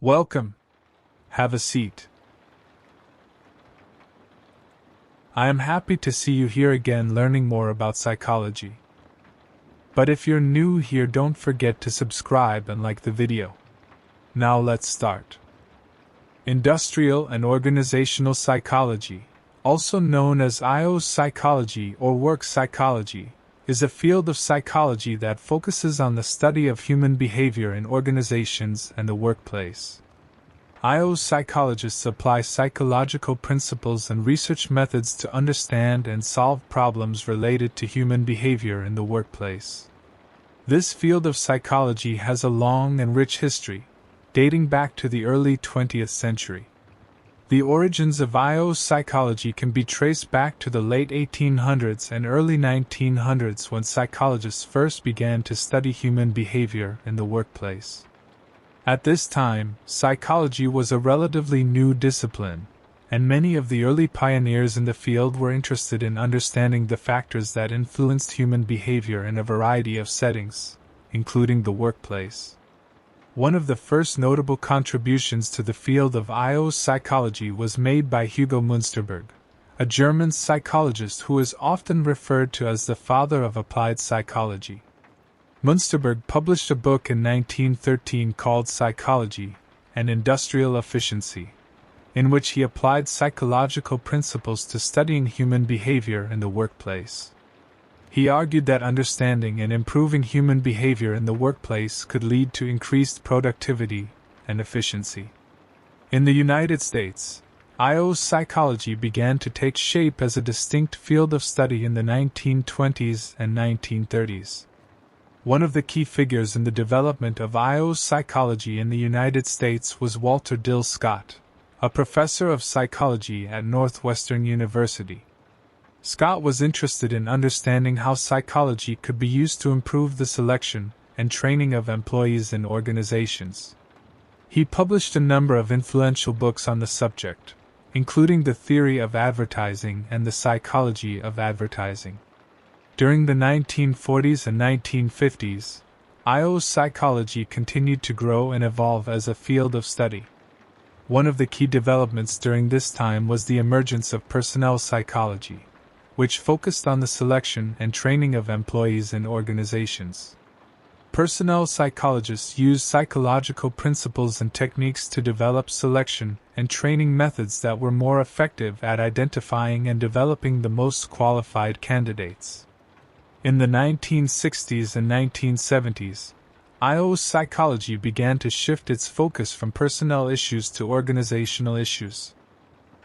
Welcome. Have a seat. I am happy to see you here again learning more about psychology. But if you're new here, don't forget to subscribe and like the video. Now let's start. Industrial and organizational psychology, also known as IO psychology or work psychology, is a field of psychology that focuses on the study of human behavior in organizations and the workplace. IO psychologists apply psychological principles and research methods to understand and solve problems related to human behavior in the workplace. This field of psychology has a long and rich history, dating back to the early 20th century. The origins of IO psychology can be traced back to the late 1800s and early 1900s when psychologists first began to study human behavior in the workplace. At this time, psychology was a relatively new discipline, and many of the early pioneers in the field were interested in understanding the factors that influenced human behavior in a variety of settings, including the workplace. One of the first notable contributions to the field of IO psychology was made by Hugo Münsterberg, a German psychologist who is often referred to as the father of applied psychology. Münsterberg published a book in 1913 called Psychology and Industrial Efficiency, in which he applied psychological principles to studying human behavior in the workplace. He argued that understanding and improving human behavior in the workplace could lead to increased productivity and efficiency. In the United States, IO psychology began to take shape as a distinct field of study in the 1920s and 1930s. One of the key figures in the development of IO psychology in the United States was Walter Dill Scott, a professor of psychology at Northwestern University. Scott was interested in understanding how psychology could be used to improve the selection and training of employees in organizations. He published a number of influential books on the subject, including The Theory of Advertising and The Psychology of Advertising. During the 1940s and 1950s, IO psychology continued to grow and evolve as a field of study. One of the key developments during this time was the emergence of personnel psychology, which focused on the selection and training of employees in organizations. Personnel psychologists use psychological principles and techniques to develop selection and training methods that were more effective at identifying and developing the most qualified candidates. In the 1960s and 1970s, IO psychology began to shift its focus from personnel issues to organizational issues.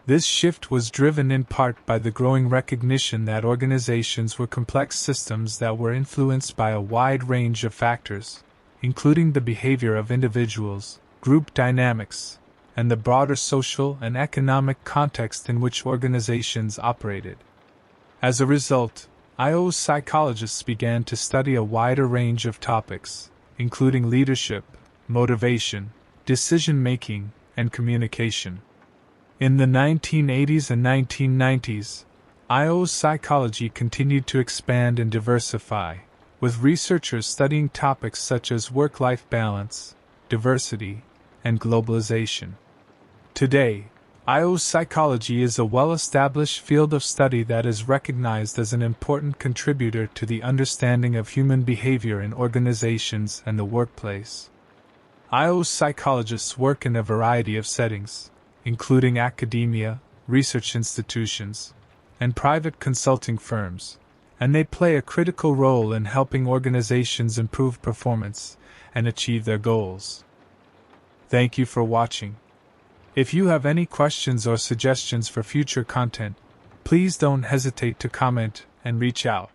This shift was driven in part by the growing recognition that organizations were complex systems that were influenced by a wide range of factors, including the behavior of individuals, group dynamics, and the broader social and economic context in which organizations operated. As a result, IO psychologists began to study a wider range of topics, including leadership, motivation, decision-making, and communication. In the 1980s and 1990s, IO psychology continued to expand and diversify, with researchers studying topics such as work-life balance, diversity, and globalization. Today, IO psychology is a well-established field of study that is recognized as an important contributor to the understanding of human behavior in organizations and the workplace. IO psychologists work in a variety of settings, including academia, research institutions, and private consulting firms, and they play a critical role in helping organizations improve performance and achieve their goals. Thank you for watching. If you have any questions or suggestions for future content, please don't hesitate to comment and reach out.